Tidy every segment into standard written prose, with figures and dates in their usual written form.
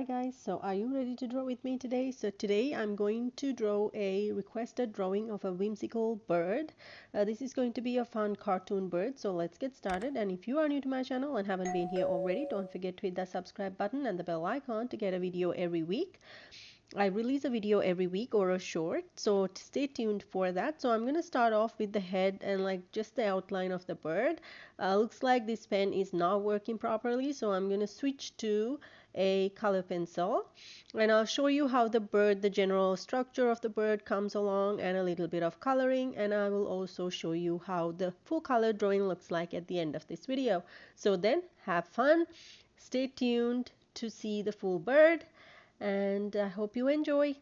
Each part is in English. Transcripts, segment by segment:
Hi guys, so are you ready to draw with me today? So today I'm going to draw a requested drawing of a whimsical bird. This is going to be a fun cartoon bird, so let's get started. And if you are new to my channel and haven't been here already, don't forget to hit the subscribe button and the bell icon to get a video every week. I release a video every week or a short, so stay tuned for that. So I'm going to start off with the head and like just the outline of the bird. Looks like this pen is not working properly, so I'm going to switch to a color pencil and I'll show you how the general structure of the bird comes along and a little bit of coloring, and I will also show you how the full color drawing looks like at the end of this video. So then have fun, stay tuned to see the full bird, and I hope you enjoy.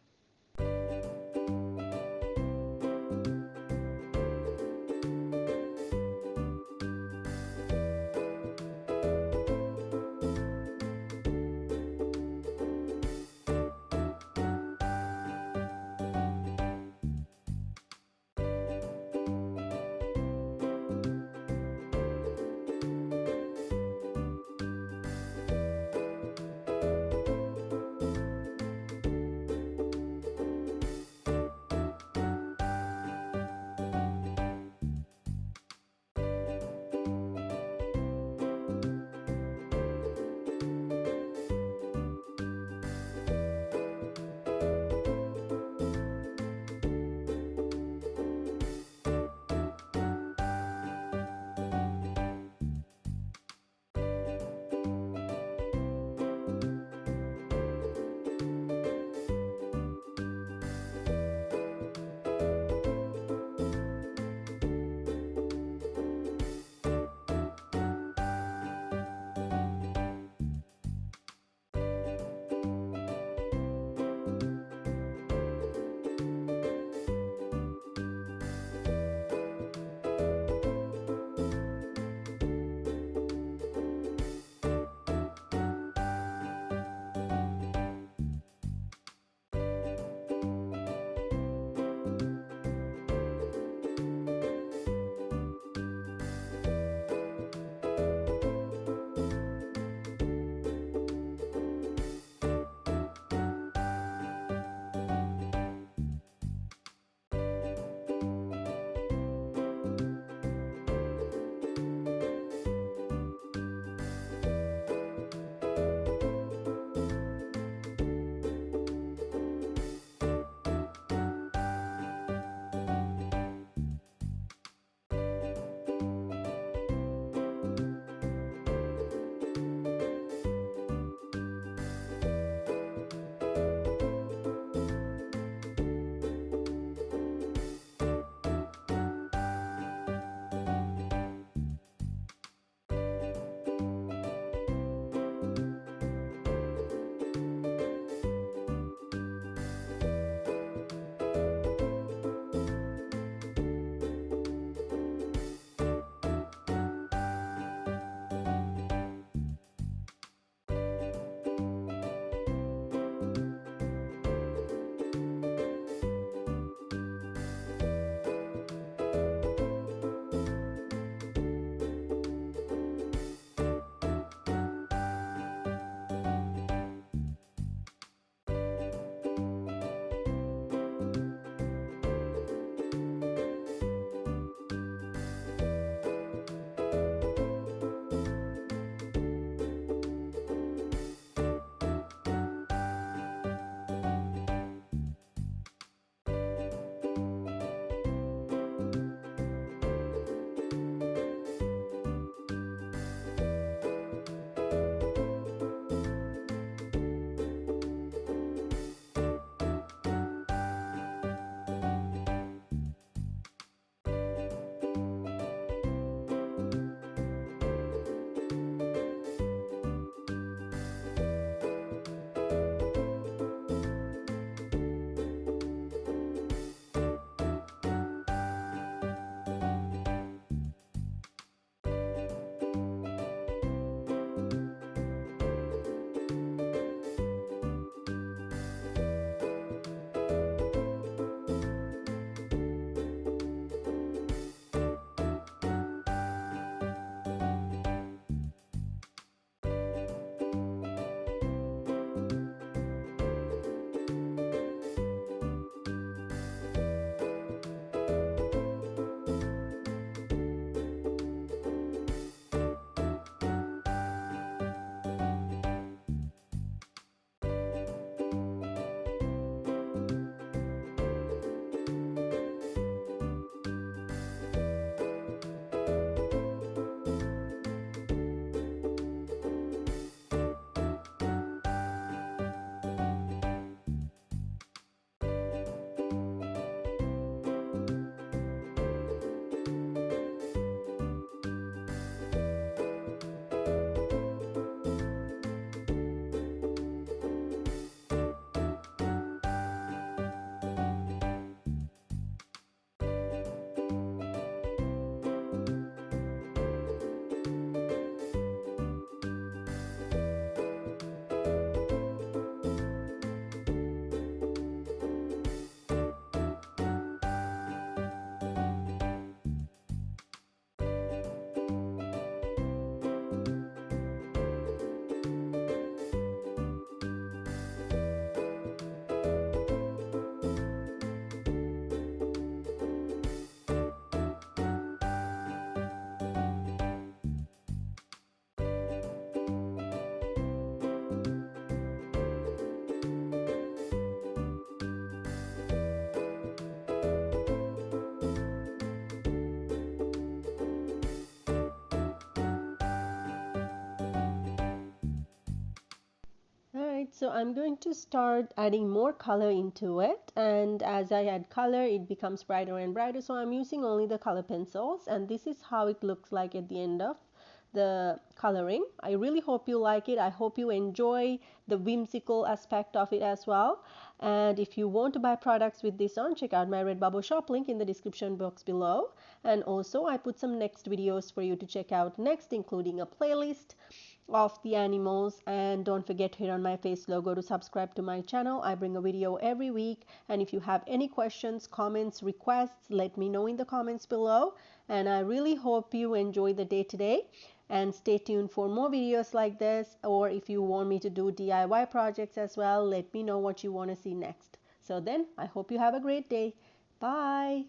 So I'm going to start adding more color into it, and as I add color it becomes brighter and brighter, so I'm using only the color pencils, and this is how it looks like at the end of the coloring. I really hope you like it. I hope you enjoy the whimsical aspect of it as well. And if you want to buy products with this on, check out my Redbubble shop link in the description box below. And also I put some next videos for you to check out next, including a playlist of the animals. And don't forget to hit on my face logo to subscribe to my channel. I bring a video every week, and if you have any questions, comments, requests, let me know in the comments below. And I really hope you enjoy the day today, and stay tuned for more videos like this. Or if you want me to do DIY projects as well, let me know what you want to see next. So then I hope you have a great day. Bye.